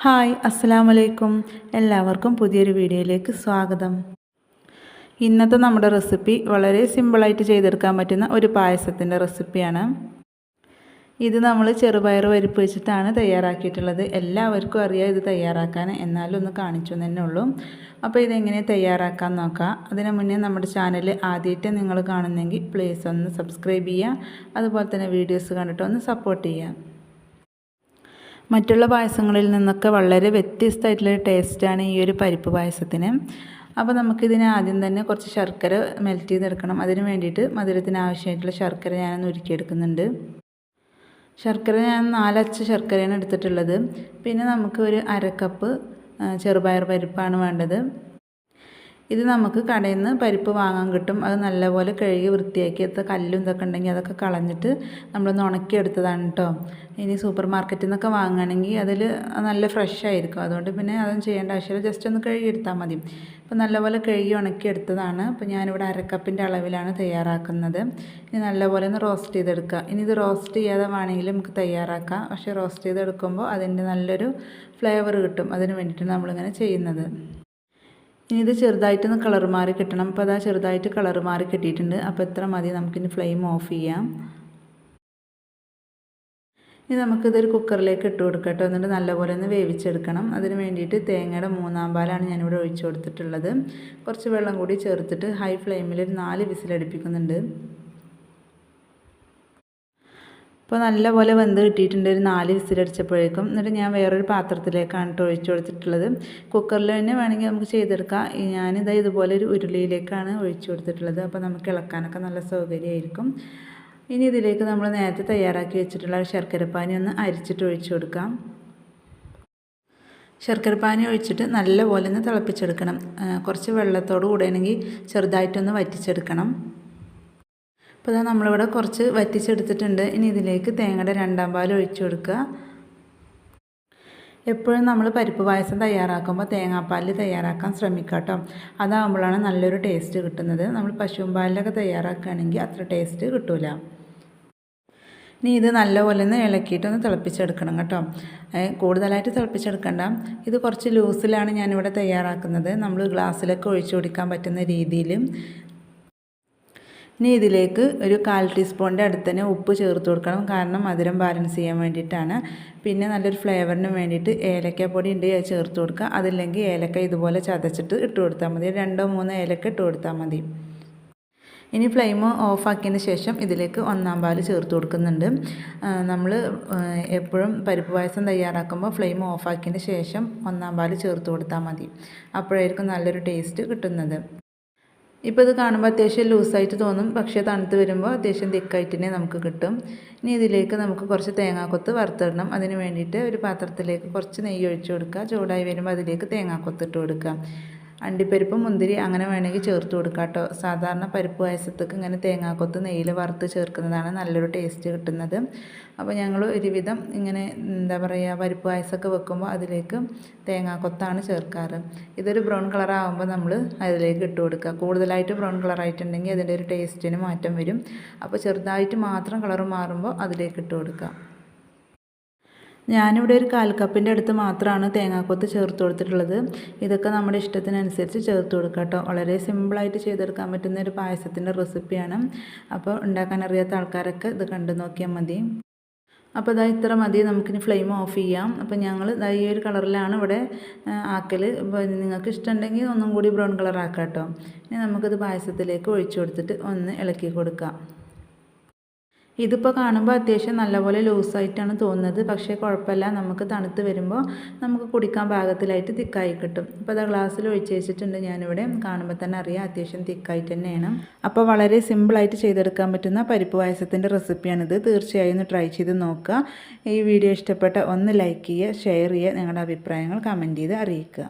Hi അസ്സലാമു അലൈക്കും. എല്ലാവർക്കും പുതിയൊരു വീഡിയോയിലേക്ക് സ്വാഗതം. ഇന്നത്തെ നമ്മുടെ റെസിപ്പി വളരെ സിമ്പിളായിട്ട് ചെയ്തെടുക്കാൻ പറ്റുന്ന ഒരു പായസത്തിൻ്റെ റെസിപ്പിയാണ്. ഇത് നമ്മൾ ചെറുപയർ പരിപ്പ് വെച്ചിട്ടാണ് തയ്യാറാക്കിയിട്ടുള്ളത്. എല്ലാവർക്കും അറിയാം ഇത് തയ്യാറാക്കാൻ, എന്നാലും ഒന്ന് കാണിച്ചു തന്നെ ഉള്ളൂ. അപ്പോൾ ഇതെങ്ങനെ തയ്യാറാക്കാൻ നോക്കാം. അതിന് മുന്നേ നമ്മുടെ ചാനൽ ആദ്യമായിട്ട് നിങ്ങൾ കാണുന്നെങ്കിൽ പ്ലീസ് ഒന്ന് സബ്സ്ക്രൈബ് ചെയ്യുക. അതുപോലെ തന്നെ വീഡിയോസ് കണ്ടിട്ട് ഒന്ന് സപ്പോർട്ട് ചെയ്യുക. മറ്റുള്ള പായസങ്ങളിൽ നിന്നൊക്കെ വളരെ വ്യത്യസ്തമായിട്ടുള്ള ടേസ്റ്റാണ് ഈ ഒരു പരിപ്പ് പായസത്തിന്. അപ്പോൾ നമുക്കിതിന് ആദ്യം തന്നെ കുറച്ച് ശർക്കര മെൽറ്റ് ചെയ്തെടുക്കണം. അതിന് വേണ്ടിയിട്ട് മധുരത്തിന് ആവശ്യമായിട്ടുള്ള ശർക്കര ഞാനൊന്ന് ഉരുക്കിയെടുക്കുന്നുണ്ട്. ശർക്കര ഞാൻ 4 അച്ച് ശർക്കരയാണ് എടുത്തിട്ടുള്ളത്. പിന്നെ നമുക്ക് ഒരു 1/2 കപ്പ് ചെറുപയർ പരിപ്പാണ് വേണ്ടത്. ഇത് നമുക്ക് കടയിൽ നിന്ന് പരിപ്പ് വാങ്ങാൻ കിട്ടും. അത് നല്ലപോലെ കഴുകി വൃത്തിയാക്കി എടുത്ത കല്ലും ഇതൊക്കെ ഉണ്ടെങ്കിൽ അതൊക്കെ കളഞ്ഞിട്ട് നമ്മളൊന്ന് ഉണക്കിയെടുത്തതാണ് കേട്ടോ. ഇനി സൂപ്പർ മാർക്കറ്റിൽ നിന്നൊക്കെ വാങ്ങുകയാണെങ്കിൽ അതിൽ നല്ല ഫ്രഷ് ആയിരിക്കും. അതുകൊണ്ട് പിന്നെ അതൊന്നും ചെയ്യേണ്ട ആവശ്യമില്ല, ജസ്റ്റ് ഒന്ന് കഴുകിയെടുത്താൽ മതി. അപ്പോൾ നല്ലപോലെ കഴുകി ഉണക്കിയെടുത്തതാണ്. അപ്പോൾ ഞാനിവിടെ 1/2 കപ്പിൻ്റെ അളവിലാണ് തയ്യാറാക്കുന്നത്. ഇനി നല്ലപോലെ ഒന്ന് റോസ്റ്റ് ചെയ്തെടുക്കുക. ഇനി ഇത് റോസ്റ്റ് ചെയ്യാതെ വേണമെങ്കിലും നമുക്ക് തയ്യാറാക്കാം. പക്ഷേ റോസ്റ്റ് ചെയ്തെടുക്കുമ്പോൾ അതിൻ്റെ നല്ലൊരു ഫ്ലേവർ കിട്ടും. അതിന് വേണ്ടിയിട്ടാണ് നമ്മളിങ്ങനെ ചെയ്യുന്നത്. ഇനി ഇത് ചെറുതായിട്ടൊന്ന് കളർ മാറി കിട്ടണം. അപ്പോൾ അതാ ചെറുതായിട്ട് കളർ മാറി കിട്ടിയിട്ടുണ്ട്. അപ്പോൾ എത്ര മതി, നമുക്കിനി ഫ്ലെയിം ഓഫ് ചെയ്യാം. ഇനി നമുക്കിതൊരു കുക്കറിലേക്ക് ഇട്ട് കൊടുക്കാം കേട്ടോ. എന്നിട്ട് നല്ലപോലെ ഒന്ന് വേവിച്ചെടുക്കണം. അതിന് വേണ്ടിയിട്ട് തേങ്ങയുടെ 3/4 പാലാണ് ഞാനിവിടെ ഒഴിച്ചു കൊടുത്തിട്ടുള്ളത്. കുറച്ച് വെള്ളം കൂടി ചേർത്തിട്ട് ഹൈ ഫ്ലെയിമിൽ ഒരു 4 വിസിലടുപ്പിക്കുന്നുണ്ട്. അപ്പോൾ നല്ലപോലെ വെന്ത് കിട്ടിയിട്ടുണ്ട്. ഒരു 4 വിസിലടിച്ചപ്പോഴേക്കും. എന്നിട്ട് ഞാൻ വേറൊരു പാത്രത്തിലേക്കാണ് ഒഴിച്ചു കൊടുത്തിട്ടുള്ളത്. കുക്കറിൽ തന്നെ വേണമെങ്കിൽ നമുക്ക് ചെയ്തെടുക്കാം. ഞാനിതാ ഇതുപോലെ ഒരു ഉരുളിയിലേക്കാണ് ഒഴിച്ചു കൊടുത്തിട്ടുള്ളത്. അപ്പോൾ നമുക്ക് ഇളക്കാനൊക്കെ നല്ല സൗകര്യമായിരിക്കും. ഇനി ഇതിലേക്ക് നമ്മൾ നേരത്തെ തയ്യാറാക്കി വെച്ചിട്ടുള്ള ശർക്കരപ്പാനി ഒന്ന് അരിച്ചിട്ട് ഒഴിച്ചു കൊടുക്കാം. ശർക്കരപ്പാനി ഒഴിച്ചിട്ട് നല്ലപോലെ ഒന്ന് തിളപ്പിച്ചെടുക്കണം. കുറച്ച് വെള്ളത്തോട് കൂടെയാണെങ്കിൽ ചെറുതായിട്ടൊന്ന് വറ്റിച്ചെടുക്കണം. അപ്പോൾ ഇതാ നമ്മളിവിടെ കുറച്ച് വറ്റിച്ചെടുത്തിട്ടുണ്ട്. ഇനി ഇതിലേക്ക് തേങ്ങയുടെ 2/2 പാൽ ഒഴിച്ചു കൊടുക്കുക. എപ്പോഴും നമ്മൾ പരിപ്പ് പായസം തയ്യാറാക്കുമ്പോൾ തേങ്ങാപ്പാലിൽ തയ്യാറാക്കാൻ ശ്രമിക്കുക കേട്ടോ. അതാകുമ്പോഴാണ് നല്ലൊരു ടേസ്റ്റ് കിട്ടുന്നത്. നമ്മൾ പശുവും പാലിലൊക്കെ തയ്യാറാക്കുകയാണെങ്കിൽ അത്ര ടേസ്റ്റ് കിട്ടില്ല. ഇനി ഇത് നല്ലപോലെ ഒന്ന് ഇളക്കിയിട്ടൊന്ന് തിളപ്പിച്ചെടുക്കണം കേട്ടോ. കൂടുതലായിട്ട് തിളപ്പിച്ചെടുക്കണ്ട. ഇത് കുറച്ച് ലൂസിലാണ് ഞാനിവിടെ തയ്യാറാക്കുന്നത്. നമ്മൾ ഗ്ലാസ്സിലൊക്കെ ഒഴിച്ചു കൊടുക്കാൻ പറ്റുന്ന രീതിയിൽ. ഇനി ഇതിലേക്ക് ഒരു 1/4 ടീസ്പൂണിൻ്റെ അടുത്ത് തന്നെ ഉപ്പ് ചേർത്ത് കൊടുക്കണം. കാരണം മധുരം ബാലൻസ് ചെയ്യാൻ വേണ്ടിയിട്ടാണ്. പിന്നെ നല്ലൊരു ഫ്ലേവറിന് വേണ്ടിയിട്ട് ഏലക്കപ്പൊടി ഉണ്ട്, ചേർത്ത് കൊടുക്കുക. അതില്ലെങ്കിൽ ഏലക്ക ഇതുപോലെ ചതച്ചിട്ട് ഇട്ട് കൊടുത്താൽ മതി. 2-3 ഏലക്ക ഇട്ട് കൊടുത്താൽ മതി. ഇനി ഫ്ലെയിം ഓഫാക്കിയതിന് ശേഷം ഇതിലേക്ക് 1/4 പാൽ ചേർത്ത് കൊടുക്കുന്നുണ്ട്. നമ്മൾ എപ്പോഴും പരിപ്പ് പായസം തയ്യാറാക്കുമ്പോൾ ഫ്ലെയിം ഓഫാക്കിയതിന് ശേഷം 1/4 പാൽ ചേർത്ത് കൊടുത്താൽ മതി. അപ്പോഴായിരിക്കും നല്ലൊരു ടേസ്റ്റ് കിട്ടുന്നത്. ഇപ്പോൾ ഇത് കാണുമ്പോൾ അത്യാവശ്യം ലൂസായിട്ട് തോന്നും, പക്ഷേ തണുത്ത് വരുമ്പോൾ അത്യാവശ്യം തിക്കായിട്ട് തന്നെ നമുക്ക് കിട്ടും. ഇനി ഇതിലേക്ക് നമുക്ക് കുറച്ച് തേങ്ങാക്കൊത്ത് വറുത്തിടണം. അതിന് വേണ്ടിയിട്ട് ഒരു പാത്രത്തിലേക്ക് കുറച്ച് നെയ്യ് ഒഴിച്ച് കൊടുക്കുക. ചൂടായി വരുമ്പോൾ അതിലേക്ക് തേങ്ങാക്കൊത്ത് ഇട്ട് കൊടുക്കുക. അണ്ടിപ്പരിപ്പ്, മുന്തിരി അങ്ങനെ വേണമെങ്കിൽ ചേർത്ത് കൊടുക്കുക കേട്ടോ. സാധാരണ പരിപ്പ് പായസത്തേക്ക് ഇങ്ങനെ തേങ്ങാക്കൊത്ത് നെയ്യിൽ വറുത്ത് ചേർക്കുന്നതാണ് നല്ലൊരു ടേസ്റ്റ് കിട്ടുന്നത്. അപ്പോൾ ഞങ്ങൾ ഒരുവിധം ഇങ്ങനെ എന്താ പറയുക, പരിപ്പ് പായസമൊക്കെ വെക്കുമ്പോൾ അതിലേക്ക് തേങ്ങാക്കൊത്താണ് ചേർക്കാറ്. ഇതൊരു ബ്രൗൺ കളർ ആകുമ്പോൾ നമ്മൾ അതിലേക്ക് ഇട്ട് കൊടുക്കുക. കൂടുതലായിട്ട് ബ്രൗൺ കളറായിട്ടുണ്ടെങ്കിൽ അതിൻ്റെ ഒരു ടേസ്റ്റിന് മാറ്റം വരും. അപ്പോൾ ചെറുതായിട്ട് മാത്രം കളർ മാറുമ്പോൾ അതിലേക്ക് ഇട്ട് കൊടുക്കുക. ഞാനിവിടെ ഒരു 1/4 കപ്പിൻ്റെ അടുത്ത് മാത്രമാണ് തേങ്ങാക്കൊത്ത് ചേർത്ത് കൊടുത്തിട്ടുള്ളത്. ഇതൊക്കെ നമ്മുടെ ഇഷ്ടത്തിനനുസരിച്ച് ചേർത്ത് കൊടുക്കുക കേട്ടോ. വളരെ സിമ്പിളായിട്ട് ചെയ്തെടുക്കാൻ പറ്റുന്ന ഒരു പായസത്തിൻ്റെ റെസിപ്പിയാണ്. അപ്പോൾ ഉണ്ടാക്കാൻ അറിയാത്ത ആൾക്കാരൊക്കെ ഇത് കണ്ടു നോക്കിയാൽ മതി. അപ്പോൾ ഇതാ ഇത്ര മതി. നമുക്കിനി ഫ്ലെയിം ഓഫ് ചെയ്യാം. അപ്പോൾ ഞങ്ങൾ ഇതാ ഈ ഒരു കളറിലാണ് ഇവിടെ ആക്കൽ. അപ്പോൾ നിങ്ങൾക്ക് ഇഷ്ടമുണ്ടെങ്കിൽ ഒന്നും കൂടി ബ്രൗൺ കളർ ആക്കാം കേട്ടോ. ഇനി നമുക്കിത് പായസത്തിലേക്ക് ഒഴിച്ചു കൊടുത്തിട്ട് ഒന്ന് ഇളക്കി കൊടുക്കാം. ഇതിപ്പോൾ കാണുമ്പോൾ അത്യാവശ്യം നല്ലപോലെ ലൂസായിട്ടാണ് തോന്നുന്നത്, പക്ഷേ കുഴപ്പമില്ല. നമുക്ക് തണുത്ത് വരുമ്പോൾ നമുക്ക് കുടിക്കാൻ പാകത്തിലായിട്ട് തിക്കായി കിട്ടും. ഇപ്പോൾ അത് ഗ്ലാസ്സിൽ ഒഴിച്ച് വെച്ചിട്ടുണ്ട് ഞാനിവിടെ. കാണുമ്പോൾ തന്നെ അറിയാം അത്യാവശ്യം തിക്കായിട്ട് തന്നെയാണ്. അപ്പോൾ വളരെ സിമ്പിളായിട്ട് ചെയ്തെടുക്കാൻ പറ്റുന്ന പരിപ്പ് പായസത്തിൻ്റെ റെസിപ്പിയാണിത്. തീർച്ചയായും ഒന്ന് ട്രൈ ചെയ്ത് നോക്കുക. ഈ വീഡിയോ ഇഷ്ടപ്പെട്ട ഒന്ന് ലൈക്ക് ചെയ്യുക, ഷെയർ ചെയ്യുക, നിങ്ങളുടെ അഭിപ്രായങ്ങൾ കമൻറ്റ് ചെയ്ത് അറിയിക്കുക.